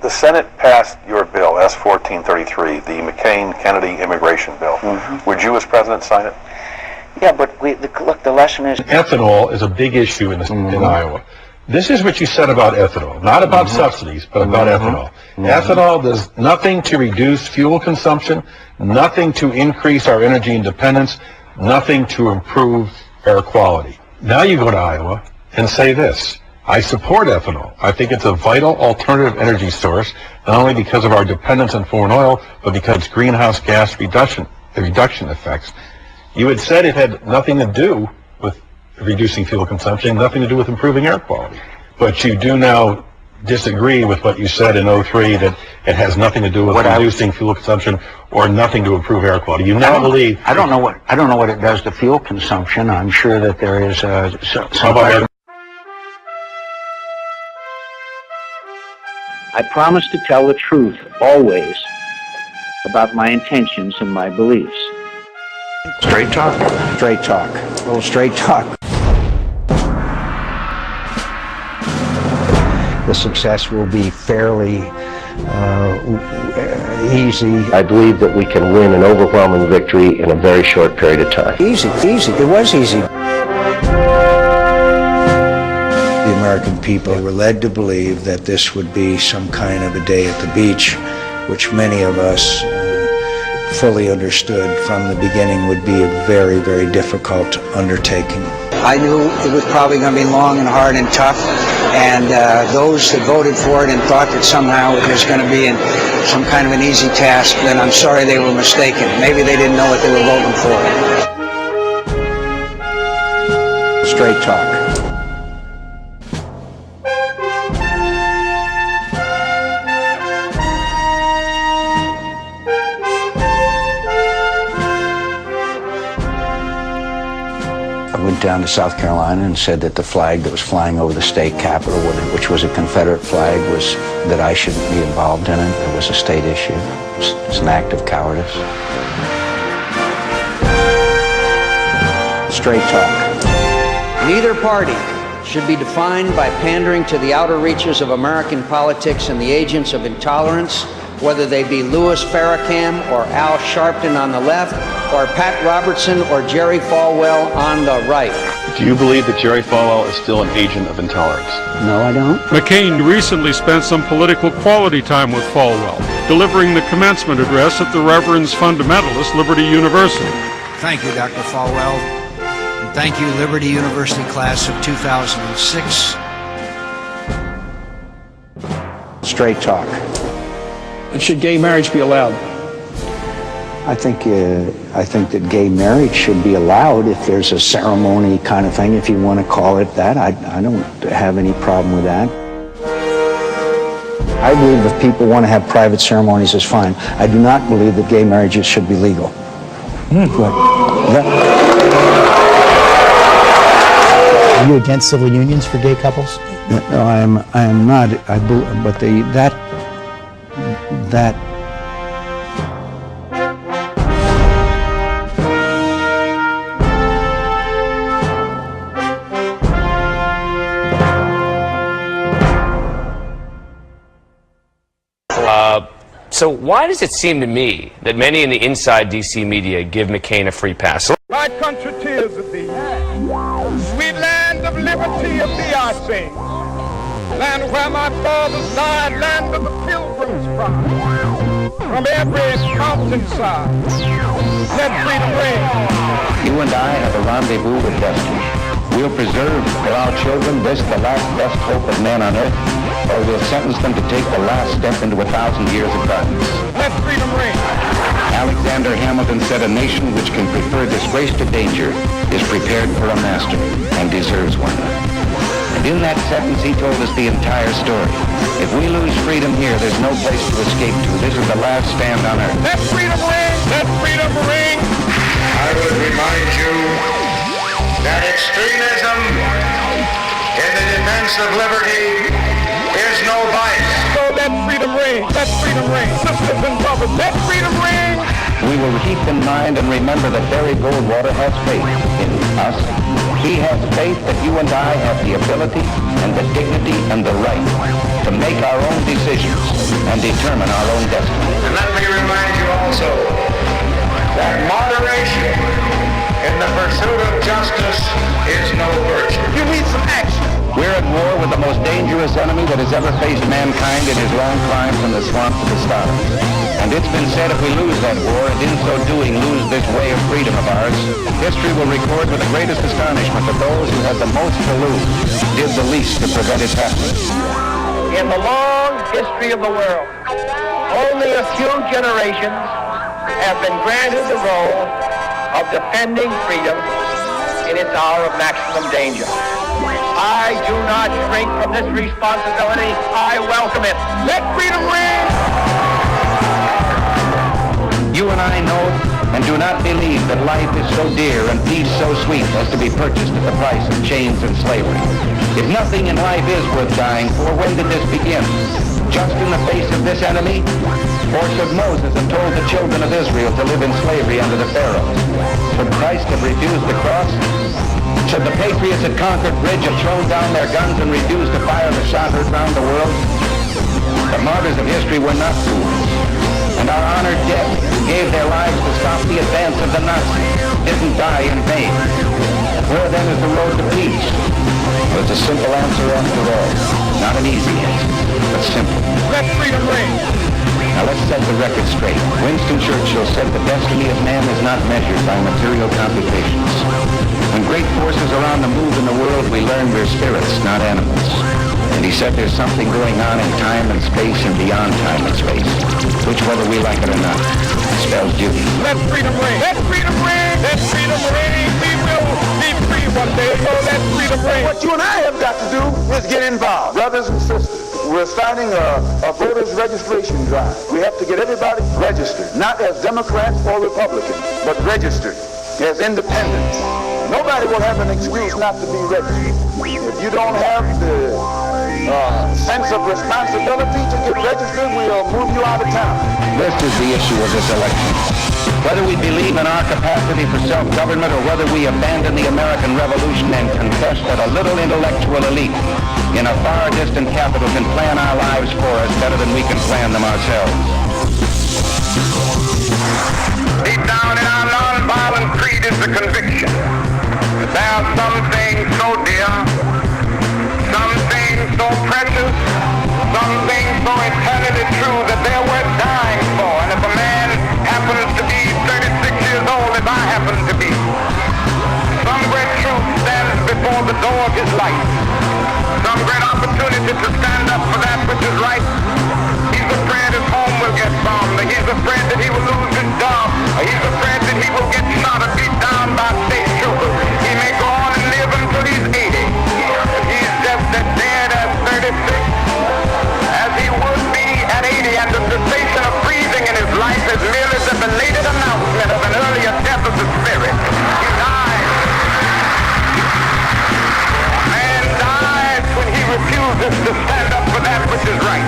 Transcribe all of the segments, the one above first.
The Senate passed your bill, S-1433, the McCain-Kennedy immigration bill. Would you, as president, sign it? Yeah, but look, the lesson is... Ethanol is a big issue in Iowa. This is what you said about ethanol, not about subsidies, but about ethanol. Ethanol does nothing to reduce fuel consumption, nothing to increase our energy independence, nothing to improve air quality. Now you go to Iowa and say this: I support ethanol. I think it's a vital alternative energy source, not only because of our dependence on foreign oil, but because it's greenhouse gas reduction effects. You had said it had nothing to do with reducing fuel consumption, nothing to do with improving air quality. But you do now disagree with what you said in 03, that it has nothing to do with reducing fuel consumption or nothing to improve air quality. You now believe... I don't know what it does to fuel consumption. I'm sure that there is some... I promise to tell the truth always about my intentions and my beliefs. Straight talk. Straight talk. A little straight talk. The success will be fairly easy. I believe that we can win an overwhelming victory in a very short period of time. Easy. It was easy. The American people were led to believe that this would be some kind of a day at the beach, which many of us fully understood from the beginning would be a very, very difficult undertaking. I knew it was probably going to be long and hard and tough, and those that voted for it and thought that somehow it was going to be some kind of an easy task, then I'm sorry they were mistaken. Maybe they didn't know what they were voting for. Straight talk. I went down to South Carolina and said that the flag that was flying over the state capitol, which was a Confederate flag, that I shouldn't be involved in it. It was a state issue. It's an act of cowardice. Straight talk. Neither party should be defined by pandering to the outer reaches of American politics and the agents of intolerance, whether they be Louis Farrakhan or Al Sharpton on the left, or Pat Robertson or Jerry Falwell on the right. Do you believe that Jerry Falwell is still an agent of intolerance? No, I don't. McCain recently spent some political quality time with Falwell, delivering the commencement address at the Reverend's Fundamentalist Liberty University. Thank you, Dr. Falwell. And thank you, Liberty University class of 2006. Straight talk. Should gay marriage be allowed? I think that gay marriage should be allowed if there's a ceremony kind of thing, if you want to call it that. I don't have any problem with that. I believe if people want to have private ceremonies, it's fine. I do not believe that gay marriages should be legal. Are you against civil unions for gay couples? No, I am not. But that. So why does it seem to me that many in the inside D.C. media give McCain a free pass? My country tears of thee, sweet land of liberty of thee I sing, land where my fathers died, land of the pilgrims cry, from every mountainside, let freedom ring. You and I have a rendezvous with destiny. We'll preserve for our children this, the last best hope of man on earth, or we'll sentence them to take the last step into 1,000 years of darkness. Let freedom ring. Alexander Hamilton said a nation which can prefer disgrace to danger is prepared for a master and deserves one. And in that sentence he told us the entire story. If we lose freedom here, there's no place to escape to. This is the last stand on earth. Let freedom ring. Let freedom ring. I would remind you that extremism in the defense of liberty is no vice. So let freedom ring. Let freedom ring. Sisters and brothers, let freedom ring. We will keep in mind and remember that Barry Goldwater has faith in us. He has faith that you and I have the ability and the dignity and the right to make our own decisions. and determine our own destiny. And let me remind you also that moderation in the pursuit of justice is no virtue. You need some action. We're at war with the most dangerous enemy that has ever faced mankind in his long climb from the swamp to the stars. And it's been said if we lose that war, and in so doing lose this way of freedom of ours, history will record with the greatest astonishment that those who had the most to lose did the least to prevent its happening. In the long history of the world, only a few generations have been granted the role of defending freedom in its hour of maximum danger. I do not shrink from this responsibility. I welcome it. Let freedom ring! You and I know and do not believe that life is so dear and peace so sweet as to be purchased at the price of chains and slavery. If nothing in life is worth dying for, when did this begin? Just in the face of this enemy? Or should Moses have told the children of Israel to live in slavery under the Pharaohs? Should Christ have refused the cross? Should the patriots at Concord Bridge have thrown down their guns and refused to fire the shot heard round the world? The martyrs of history were not fools. And our honored dead, who gave their lives to stop the advance of the Nazis, didn't die in vain. Where then is the road to peace? Well, it's a simple answer after all. Not an easy answer, but simple. Let freedom ring! Now let's set the record straight. Winston Churchill said the destiny of man is not measured by material computations. When great forces are on the move in the world, we learn we're spirits, not animals. And he said there's something going on in time and space and beyond time and space, which, whether we like it or not, spells duty. Let freedom ring! Let freedom ring! Let freedom ring! We will be free one day. Oh, let freedom ring! What you and I have got to do is get involved. Brothers and sisters, we're starting a voters registration drive. We have to get everybody registered, not as Democrats or Republicans, but registered as independents. Nobody will have an excuse not to be registered. If you don't have the sense of responsibility to get registered, we'll move you out of town. This is the issue of this election. Whether we believe in our capacity for self-government or whether we abandon the American Revolution and confess that a little intellectual elite in a far distant capital can plan our lives for us better than we can plan them ourselves. Deep down in our nonviolent creed is the conviction that there are some things so dear, some things so precious, some things so eternally true that they're worth dying for. And if a man happens to be 36 years old, as I happen to be, some great truth stands before the door of his life. Some great opportunity to stand up for that which is right. He's afraid his home will get bombed. He's afraid that he will lose his job. He's afraid that he will get shot or beat down by state troopers. He may go on and live until he's 80. He's just as dead at 36 as he would be at 80, and the cessation of breathing in his life is merely the belated announcement of an earlier death of the spirit. He dies. A man dies when he refuses to stand up for that which is right.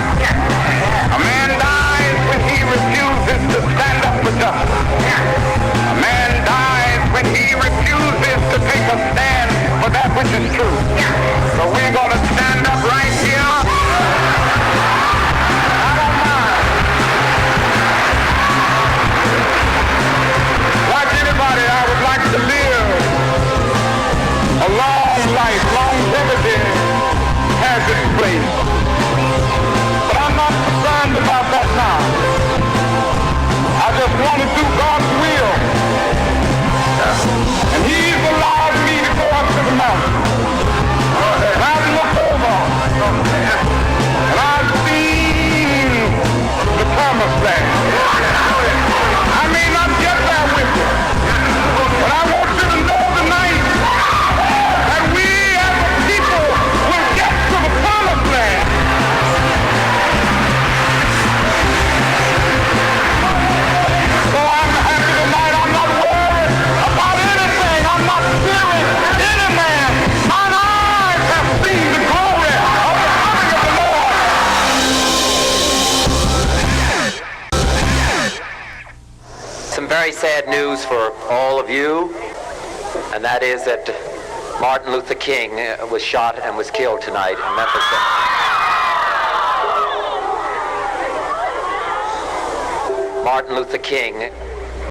A man dies when he refuses to stand up for justice. A man dies when he refuses to take a stand for that which is true. So we're going to stand up right here. I don't mind. Like anybody, I would like to live a long life. Longevity has its place. But I'm not concerned about that now. I just want to do God's will. And He's allowed me to go up to the mountain. And I've looked over. And I've seen the promised land. I may not get there with you. But I want you to know tonight that we as a people will get to the promised land. So I'm happy tonight. I'm not worried about anything. I'm not fearing any man. Mine eyes have seen the glory of the coming of the Lord. Some very sad news for all of you, and that is that Martin Luther King was shot and was killed tonight in Memphis. Martin Luther King